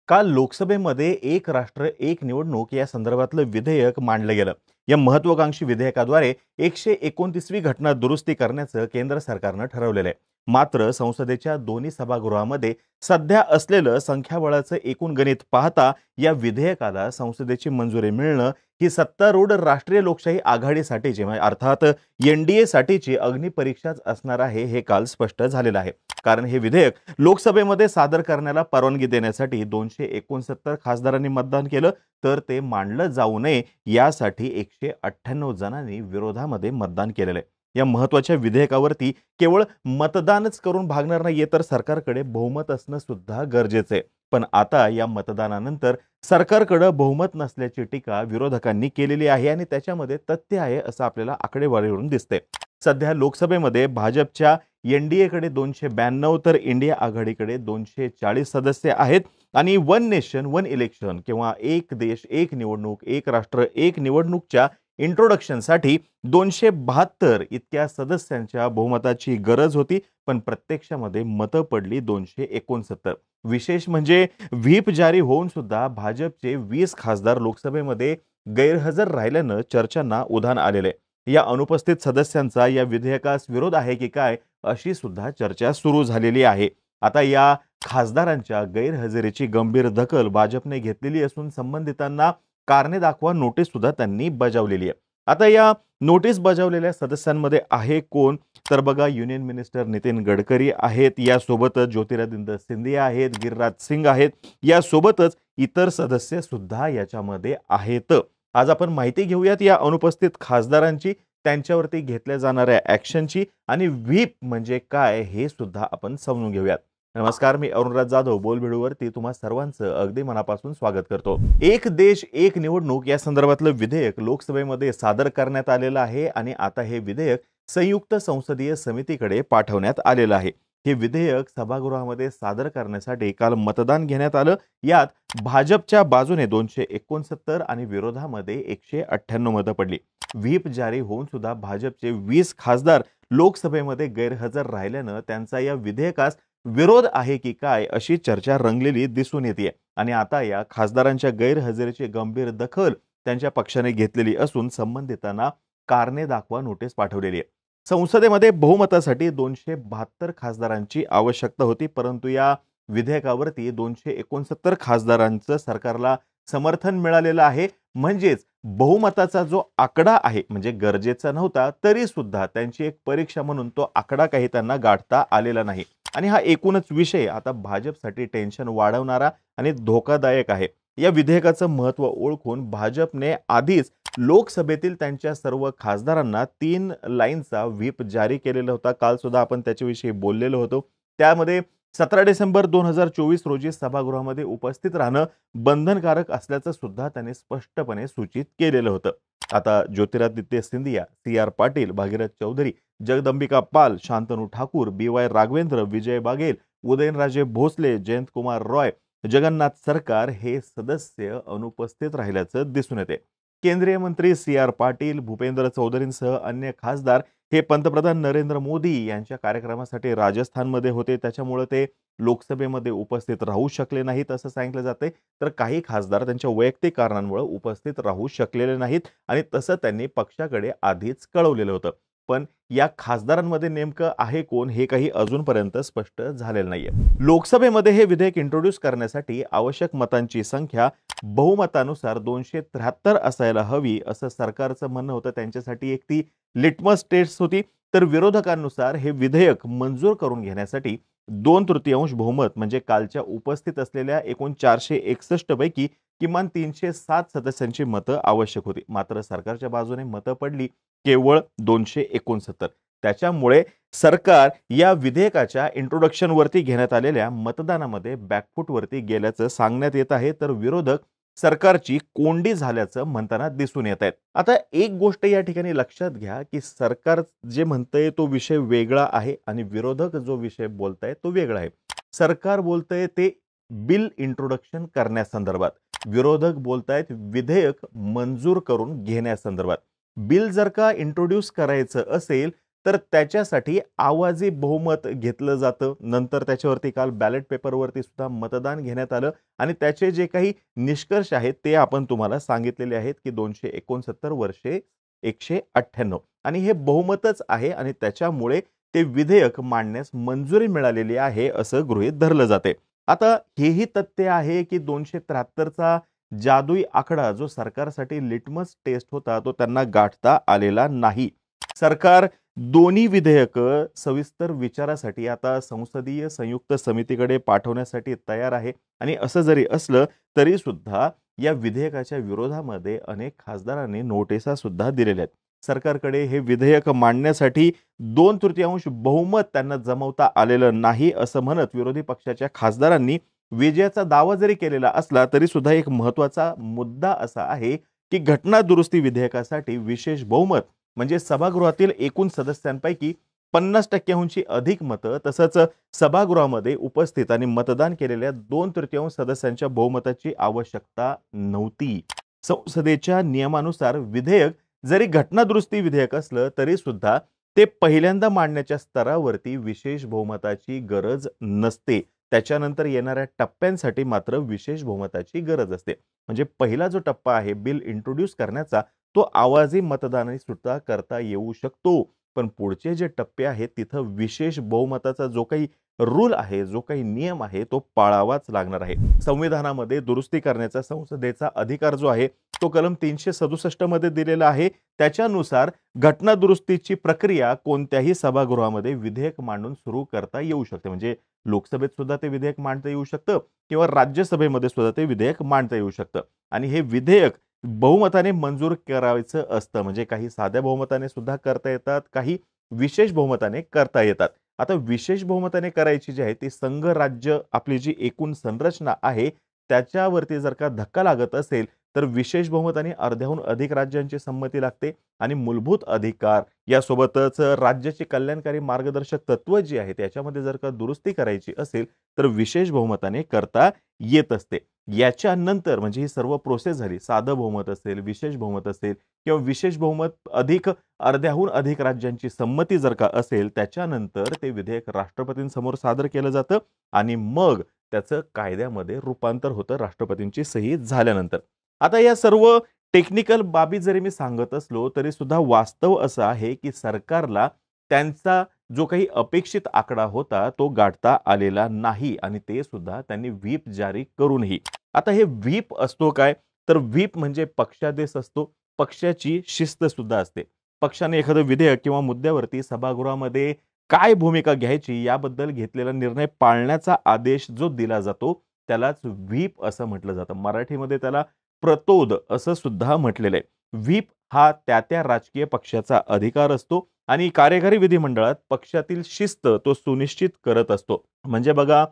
काल लोकसभेमध्ये एक राष्ट्र एक निवडणूक या संदर्भातलं विधेयक मांडलं गेलं। या महत्त्वाकांक्षी विधेयकाद्वारे 129वी घटना दुरुस्ती करण्याचं केंद्र सरकारनं ठरवलेलं आहे। मात्र संसदेच्या दोन्ही सभागृहामध्ये सध्या असलेलं संख्याबळाचं एकूण गणित पाहता या विधेयकाला संसदेची मंजुरी मिळणं ही सत्तारूढ राष्ट्रीय लोकशाही आघाडीसाठीची अर्थात NDA साठीची अग्निपरीक्षाच असणार आहे हे काल स्पष्ट झालेलं आहे। कारण हे विधेयक लोकसभेमध्ये सादर करण्याला परवानगी देण्यासाठी 269 खासदारांनी मतदान केलं, तर ते मांडलं जाऊ नये यासाठी 198 जणांनी विरोधामध्ये मतदान केलेलं आहे। या महत्त्वाच्या विधेयकावरती केवळ मतदानच करून भागणार नाहीये, तर सरकारकडे बहुमत असणं सुद्धा गरजेचं आहे। पण आता या मतदानानंतर सरकारकडे बहुमत नसल्याची टीका विरोधकांनी केलेली आहे आणि त्याच्यामध्ये तथ्य आहे असं आपल्याला आकडेवारीवरून दिसते। सध्या लोकसभेमध्ये भाजपच्या NDA कडे 292 तर इंडिया आघाडीकडे 240 सदस्य आहेत आणि वन नेशन वन इलेक्शन किंवा एक देश एक निवडणूक एक राष्ट्र एक निवडणूकच्या इंट्रोडक्शनसाठी 272 इतक्या सदस्यांच्या बहुमताची गरज होती, पण प्रत्यक्षामध्ये मतं पडली 269। विशेष म्हणजे व्हीप जारी होऊन सुद्धा भाजपचे 20 खासदार लोकसभेमध्ये गैरहजर राहिल्यानं चर्चांना उधाण आलेले। या अनुपस्थित सदस्यांचा या विधेयकास विरोध आहे की काय अशी सुद्धा चर्चा सुरू झालेली आहे। आता या खासदारांच्या गैरहजेरीची गंभीर दखल भाजपने घेतलेली असून संबंधितांना कारणे दाखवा नोटीस सुद्धा त्यांनी बजावलेली आहे। आता या नोटीस बजावलेल्या सदस्यांमध्ये आहे कोण, तर बघा युनियन मिनिस्टर नितीन गडकरी आहेत, यासोबतच ज्योतिरादित्य सिंधिया आहेत, गिरिराज सिंग आहेत, यासोबतच इतर सदस्य सुद्धा याच्यामध्ये आहेत। आज आपण माहिती घेऊयात या अनुपस्थित खासदारांची, त्यांच्यावरती घेतल्या जाणाऱ्या ॲक्शनची आणि व्हीप म्हणजे काय हे सुद्धा आपण समजून घेऊयात। नमस्कार, मी अरुणराज जाधव बोलबिडूवरती तुम्हा सर्वांचं अगदी मनापासून स्वागत करतो। एक देश एक निवडणूक या संदर्भातलं विधेयक लोकसभेमध्ये सादर करण्यात आलेलं आहे आणि आता हे विधेयक संयुक्त संसदीय समितीकडे पाठवण्यात आलेलं आहे। हे विधेयक सभागृहामध्ये सादर करण्यासाठी काल मतदान घेण्यात आलं। यात भाजपच्या बाजूने 269 आणि विरोधामध्ये 198 मतं पडली। व्हीप जारी होऊन सुद्धा भाजपचे 20 खासदार लोकसभेमध्ये गैरहजर राहिल्यानं त्यांचा या विधेयकास विरोध आहे की काय अशी चर्चा रंगलेली दिसून येते आणि आता या खासदारांच्या गैरहजेरीची गंभीर दखल त्यांच्या पक्षाने घेतलेली असून संबंधितांना कारणे दाखवा नोटीस पाठवलेली आहे। संसदेमध्ये बहुमतासाठी 272 खासदारांची आवश्यकता होती, परंतु या विधेयकावरती 269 खासदारांचं सरकारला समर्थन मिळालेलं आहे। म्हणजेच बहुमताचा जो आकडा आहे म्हणजे गरजेचा नव्हता, तरी सुद्धा त्यांची एक परीक्षा म्हणून तो आकडा काही त्यांना गाठता आलेला नाही आणि हा एकूणच विषय आता भाजपसाठी टेन्शन वाढवणारा आणि धोकादायक आहे। या विधेयकाचं महत्त्व ओळखून भाजपने आधीच लोकसभेतील त्यांच्या सर्व खासदारांना 3 लाईनचा व्हीप जारी केलेला होता। काल सुद्धा आपण त्याच्याविषयी बोललेलो होतो। त्यामध्ये 17 डिसेंबर 2024 रोजी सभागृहामध्ये उपस्थित राहणं बंधनकारक असल्याचं सुद्धा त्यांनी स्पष्टपणे सूचित केलेलं होतं। आता ज्योतिरादित्य सिंधिया, CR पाटील, भागीरथ चौधरी, जगदंबिका पाल, शांतनू ठाकूर, BY राघवेंद्र, विजय बागेल, उदयनराजे भोसले, जयंत कुमार रॉय, जगन्नाथ सरकार हे सदस्य अनुपस्थित राहिल्याचं दिसून येते। केंद्रीय मंत्री CR पाटील, भूपेंद्र चौधरींसह अन्य खासदार हे पंतप्रधान नरेंद्र मोदी यांच्या कार्यक्रमासाठी राजस्थानमध्ये होते, त्याच्यामुळे ते लोकसभेमध्ये उपस्थित राहू शकले नाहीत असं सांगितलं जाते। तर काही खासदार त्यांच्या वैयक्तिक कारणांमुळे उपस्थित राहू शकलेले नाहीत आणि तसं त्यांनी पक्षाकडे आधीच कळवलेलं होतं। पण या खासदारांमध्ये नेमकं आहे कोण हे काही अजूनपर्यंत स्पष्ट झालेलं नाहीये। लोकसभेमध्ये हे विधेयक इंट्रोड्यूस करण्यासाठी आवश्यक मतांची संख्या बहुमतानुसार 273 असायला हवी असं सरकारचं म्हणणं होतं। त्यांच्यासाठी एक ती लिटमस टेस्ट होती। तर विरोधकांनुसार हे विधेयक मंजूर करून घेण्यासाठी 2/3 बहुमत म्हणजे कालच्या उपस्थित असलेल्या एकूण 461 पैकी किमान 307 सदस्यांची मतं आवश्यक होती। मात्र सरकारच्या बाजूने मतं पडली केवळ 269। त्याच्यामुळे सरकार या विधेयकाच्या इंट्रोडक्शन वरती घेण्यात आलेल्या मतदानामध्ये बॅकफूट वरती गेल्याचं सांगण्यात येत आहे, तर विरोधक सरकारची कोंडी झाल्याचं म्हणताना दिसून येत आहेत। आता एक गोष्ट या ठिकाणी लक्षात घ्या की सरकार जे म्हणतंय तो विषय वेगळा आहे आणि विरोधक जो विषय बोलताय तो वेगळा आहे। सरकार बोलतंय ते बिल इंट्रोडक्शन करण्यासंदर्भात, विरोधक बोलतायत विधेयक मंजूर करून घेण्यासंदर्भात। बिल जर का इंट्रोड्यूस करायचं असेल तर त्याच्यासाठी आवाजी बहुमत घेतलं जातं. नंतर त्याच्यावरती काल बॅलेट पेपरवरती सुद्धा मतदान घेण्यात आलं आणि त्याचे जे काही निष्कर्ष आहेत ते आपण तुम्हाला सांगितलेले आहेत, की 269 वर्षे 198 आणि हे बहुमतच आहे आणि त्याच्यामुळे ते विधेयक मांडण्यास मंजुरी मिळालेली आहे असं गृहीत धरलं जाते. आता हेही तथ्य आहे, की 273चा जादुई आकडा जो सरकारसाठी लिटमस टेस्ट होता, तो त्यांना गाठता आलेला नाही. सरकार दोन्ही विधेयकं सविस्तर विचारासाठी आता संसदीय संयुक्त समितीकडे पाठवण्यासाठी तयार आहे आणि असं जरी असलं तरी सुद्धा या विधेयकाच्या विरोधामध्ये अनेक खासदारांनी नोटिसा सुद्धा दिलेल्या आहेत. सरकारकडे हे विधेयक मांडण्यासाठी 2/3 बहुमत त्यांना जमवता आलेलं नाही असं म्हणत विरोधी पक्षाच्या खासदारांनी विजयाचा दावा जरी केलेला असला तरी सुद्धा एक महत्त्वाचा मुद्दा असा आहे, की घटना दुरुस्ती विधेयकासाठी विशेष बहुमत म्हणजे सभागृहातील एकूण सदस्यांपैकी 50% अधिक मतं तसंच सभागृहामध्ये उपस्थित आणि मतदान केलेल्या 2/3 सदस्यांच्या बहुमताची आवश्यकता नव्हती. संसदेच्या नियमानुसार विधेयक जरी घटना दुरुस्ती विधेयक असलं तरी सुद्धा ते पहिल्यांदा मांडण्याच्या स्तरावरती विशेष बहुमताची गरज नसते. त्याच्यानंतर येणाऱ्या टप्प्यांसाठी मात्र विशेष बहुमताची गरज असते. म्हणजे पहिला जो टप्पा आहे बिल इंट्रोड्यूस करण्याचा तो आवाजी मतदानाने सुद्धा करता येऊ शकतो. पण पुढचे जे टप्पे आहेत तिथं विशेष बहुमताचा जो काही रूल आहे, जो काही नियम आहे तो पाळावाच लागणार आहे. संविधानामध्ये दुरुस्ती करण्याचा संसदेचा अधिकार जो आहे तो कलम 367 मध्ये दिलेला आहे. त्याच्यानुसार घटना दुरुस्तीची प्रक्रिया कोणत्याही सभागृहामध्ये विधेयक मांडून सुरू करता येऊ शकते. म्हणजे लोकसभेत सुद्धा ते विधेयक मांडता येऊ शकतं किंवा राज्यसभेमध्ये सुद्धा ते विधेयक मांडता येऊ शकतं आणि हे विधेयक बहुमताने मंजूर करायचं असतं. म्हणजे काही साध्या बहुमताने सुद्धा करता येतात, काही विशेष बहुमताने करता येतात. आता विशेष बहुमताने करायची जी आहे ती संघ राज्य आपली जी एकूण संरचना आहे त्याच्यावरती जर का धक्का लागत असेल तर विशेष बहुमताने अर्ध्याहून अधिक राज्यांची संमती लागते आणि मूलभूत अधिकार यासोबतच राज्याची कल्याणकारी मार्गदर्शक तत्व जी आहे त्याच्यामध्ये जर का दुरुस्ती करायची असेल तर विशेष बहुमताने करता येत असते. याच्यानंतर म्हणजे ही सर्व प्रोसेस झाली. साधं बहुमत असेल, विशेष बहुमत असेल किंवा विशेष बहुमत अधिक अर्ध्याहून अधिक राज्यांची संमती जर का असेल त्याच्यानंतर ते विधेयक राष्ट्रपतींसमोर सादर केलं जातं आणि मग त्याचं कायद्यामध्ये रूपांतर होतं राष्ट्रपतींची सही झाल्यानंतर. आता या सर्व टेक्निकल बाबी जरी मी सांगत असलो तरी सुद्धा वास्तव असं आहे की सरकारला त्यांचा जो काही अपेक्षित आकडा होता तो गाठता आलेला नाही आणि ते सुद्धा त्यांनी व्हीप जारी करूनही. आता हे व्हीप असतो काय तर व्हीप म्हणजे पक्षादेश असतो. पक्षाची शिस्त सुद्धा असते. पक्षाने एखादं विधेयक किंवा मुद्द्यावरती सभागृहामध्ये काय भूमिका घ्यायची याबद्दल घेतलेला निर्णय पाळण्याचा आदेश जो दिला जातो त्यालाच व्हीप असं म्हटलं जातं. मराठीमध्ये त्याला प्रतोद असं सुद्धा म्हटलेलं आहे. व्हीप हा त्या राजकीय पक्षाचा अधिकार असतो आणि कार्यकारी विधिमंडळात पक्षातील शिस्त तो सुनिश्चित करत असतो. म्हणजे बघा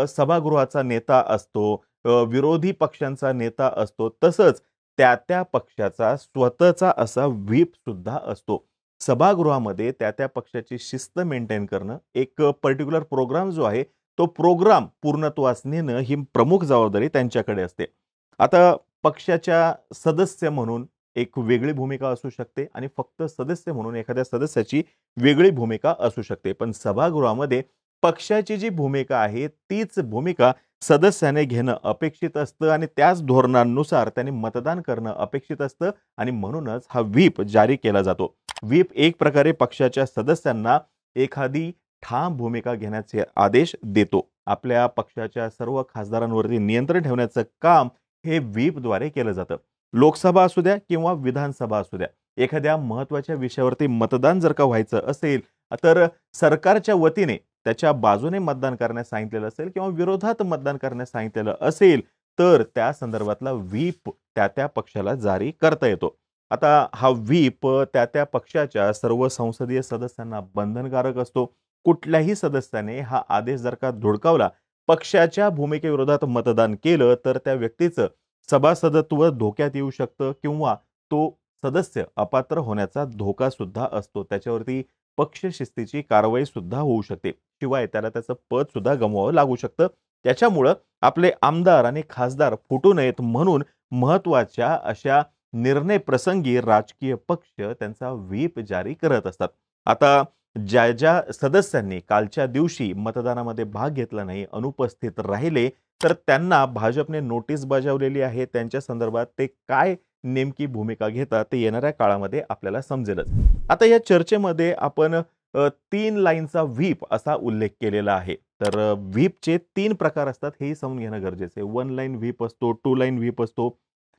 सभागृहाचा नेता असतो, विरोधी पक्षांचा नेता असतो, तसंच त्या पक्षाचा स्वतःचा असा व्हीप सुद्धा असतो. सभागृहामध्ये त्या पक्षाची शिस्त मेंटेन करणं, एक पर्टिक्युलर प्रोग्राम जो आहे तो प्रोग्राम पूर्णत्वास नेणं ही प्रमुख जबाबदारी त्यांच्याकडे असते. आता पक्षाच्या सदस्य म्हणून एक वेगळी भूमिका असू शकते आणि फक्त सदस्य म्हणून एखाद्या सदस्याची वेगळी भूमिका असू शकते. पण सभागृहामध्ये पक्षाची जी भूमिका आहे तीच भूमिका सदस्याने घेणं अपेक्षित असतं आणि त्याच धोरणानुसार त्यांनी मतदान करणं अपेक्षित असतं आणि म्हणूनच हा व्हीप जारी केला जातो. व्हीप एक प्रकारे पक्षाच्या सदस्यांना एखादी ठाम भूमिका घेण्याचे आदेश देतो. आपल्या पक्षाच्या सर्व खासदारांवरती नियंत्रण ठेवण्याचं काम हे व्हीपद्वारे केलं जातं. लोकसभा असू द्या किंवा विधानसभा असू द्या, एखाद्या महत्त्वाच्या विषयावरती मतदान जर का व्हायचं असेल तर सरकारच्या वतीने त्याच्या बाजूने मतदान करण्यास सांगितलेलं असेल किंवा विरोधात मतदान करण्यास सांगितलेलं असेल तर त्या संदर्भातला व्हीप त्या पक्षाला जारी करता येतो. आता हा व्हीप त्या पक्षाच्या सर्व संसदीय सदस्यांना बंधनकारक असतो. कुठल्याही सदस्याने हा आदेश जर का धुडकावला, पक्षाच्या भूमिकेविरोधात मतदान केलं तर त्या व्यक्तीचं सभासदत्व धोक्यात येऊ शकतं किंवा तो सदस्य अपात्र होण्याचा धोका सुद्धा असतो. त्याच्यावरती पक्ष शिस्तीची कारवाई सुद्धा होऊ शकते. शिवाय त्याला त्याचं पद सुद्धा गमवावं लागू शकतं. त्याच्यामुळं आपले आमदार आणि खासदार फुटू नयेत म्हणून महत्त्वाच्या अशा निर्णय प्रसंगी राजकीय पक्ष त्यांचा व्हीप जारी करत असतात. आता ज्या ज्या सदस्यांनी कालच्या दिवशी मतदानामध्ये भाग घेतला नाही, अनुपस्थित राहिले, तर त्यांना भाजपने नोटीस बजावलेली आहे. त्यांच्या संदर्भात ते काय नेमकी भूमिका घेतात ते येणाऱ्या काळामध्ये आपल्याला समजेलच. आता या चर्चेमध्ये आपण 3 लाईनचा व्हीप असा उल्लेख केलेला आहे. तर व्हीपचे 3 प्रकार असतात हेही समजून घेणं गरजेचं आहे. 1 लाईन व्हीप असतो, 2 लाईन व्हीप असतो,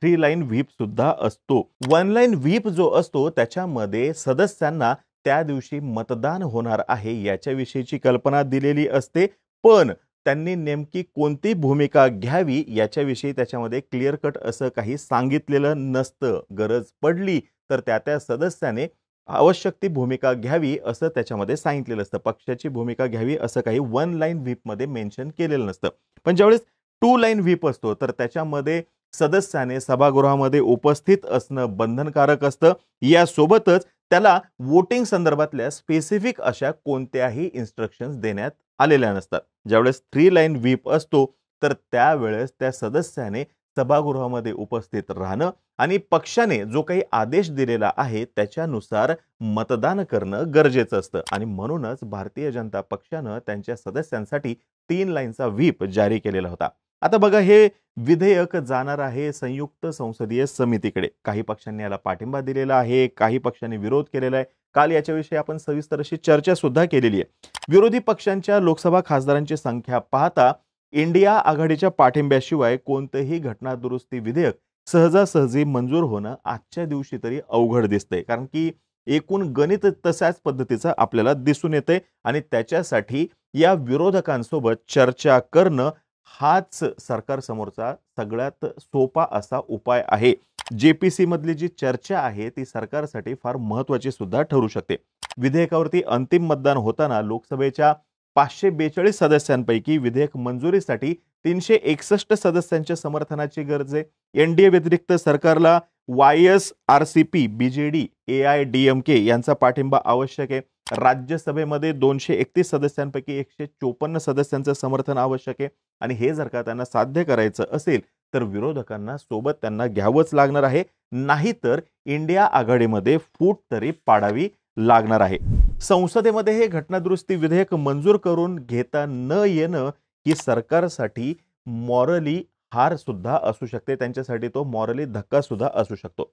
3 लाईन व्हीप सुद्धा असतो. 1 लाईन व्हीप जो असतो त्याच्यामध्ये सदस्यांना त्या दिवशी मतदान होणार आहे याच्याविषयीची कल्पना दिलेली असते. पण त्यांनी नेमकी कोणती भूमिका घ्यावी याच्याविषयी त्याच्यामध्ये क्लिअर कट असं काही सांगितलेलं नसतं. गरज पडली तर त्या सदस्याने आवश्यक ती भूमिका घ्यावी असं त्याच्यामध्ये सांगितलेलं असतं. पक्षाची भूमिका घ्यावी असं काही 1 लाईन व्हीपमध्ये मेन्शन केलेलं नसतं. पण ज्यावेळेस 2 लाईन व्हीप असतो तर त्याच्यामध्ये सदस्याने सभागृहामध्ये उपस्थित असणं बंधनकारक असतं. यासोबतच त्याला वोटिंग संदर्भातल्या स्पेसिफिक अशा कोणत्याही इन्स्ट्रक्शन्स देण्यात आलेल्या नसतात. ज्यावेळेस 3 लाईन व्हीप असतो तर त्यावेळेस त्या सदस्याने सभागृहामध्ये उपस्थित राहणं आणि पक्षाने जो काही आदेश दिलेला आहे त्याच्यानुसार मतदान करणं गरजेचं असतं आणि म्हणूनच भारतीय जनता पक्षानं त्यांच्या सदस्यांसाठी 3 लाईनचा व्हीप जारी केलेला होता. आता बघा, हे विधेयक जाणार आहे संयुक्त संसदीय समितीकडे. काही पक्षांनी याला पाठिंबा दिलेला आहे, काही पक्षांनी विरोध केलेला आहे. काल याच्याविषयी आपण सविस्तर अशी चर्चा सुद्धा केलेली आहे. विरोधी पक्षांच्या लोकसभा खासदारांची संख्या पाहता इंडिया आघाडीच्या पाठिंब्याशिवाय कोणतेही घटना दुरुस्ती विधेयक सहजासहजी मंजूर होणं आजच्या दिवशी तरी अवघड दिसतंय. कारण की एकूण गणित तशाच पद्धतीचं आपल्याला दिसून येतंय आणि त्याच्यासाठी या विरोधकांसोबत चर्चा करणं हाच सरकारसमोरचा सगळ्यात सोपा असा उपाय आहे. जेपीसी मधली जी चर्चा आहे ती सरकारसाठी फार महत्त्वाची सुद्धा ठरू शकते. विधेयकावरती अंतिम मतदान होताना लोकसभेच्या 542 सदस्यांपैकी विधेयक मंजुरीसाठी 361 सदस्यांच्या समर्थनाची गरज आहे. एनडीए व्यतिरिक्त सरकारला YSRCP, BJD, AIDMK यांचा पाठिंबा आवश्यक आहे. राज्यसभेमध्ये 231 सदस्यांपैकी 154 सदस्यांचं समर्थन आवश्यक आहे आणि हे जर का त्यांना साध्य करायचं असेल तर विरोधकांना सोबत त्यांना घ्यावंच लागणार आहे. नाहीतर इंडिया आघाडीमध्ये फूट तरी पाडावी लागणार आहे. संसदेमध्ये हे घटनादुरुस्ती विधेयक मंजूर करून घेता न येणं ही सरकारसाठी मॉरली हार सुद्धा असू शकते. त्यांच्यासाठी तो मॉरली धक्का सुद्धा असू शकतो.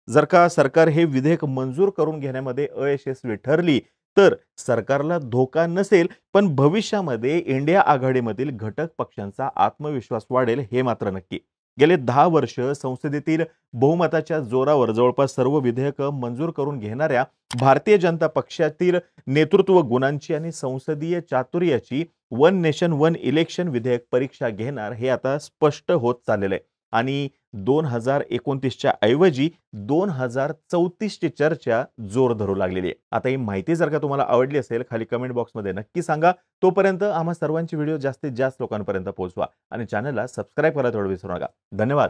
जर का सरकार हे विधेयक मंजूर करून घेण्यामध्ये अयशस्वी ठरली तर सरकारला धोका नसेल, पण भविष्यामध्ये इंडिया आघाडीमधील घटक पक्षांचा आत्मविश्वास वाढेल हे मात्र नक्की. गेले 10 वर्ष संसदेतील बहुमताच्या जोरावर जवळपास सर्व विधेयक मंजूर करून घेणाऱ्या भारतीय जनता पक्षातील नेतृत्व गुणांची आणि संसदीय चातुर्याची वन नेशन वन इलेक्शन विधेयक परीक्षा घेणार हे आता स्पष्ट होत चाललेलं आहे आणि 2029च्या ऐवजी 2034ची चर्चा जोर धरू लागलेली आहे. आता ही माहिती जर का तुम्हाला आवडली असेल खाली कमेंट बॉक्समध्ये नक्की सांगा. तोपर्यंत आम्हा सर्वांची व्हिडिओ जास्तीत जास्त लोकांपर्यंत पोहोचवा आणि चॅनलला सबस्क्राईब करायला थोडं विसरू नका. धन्यवाद.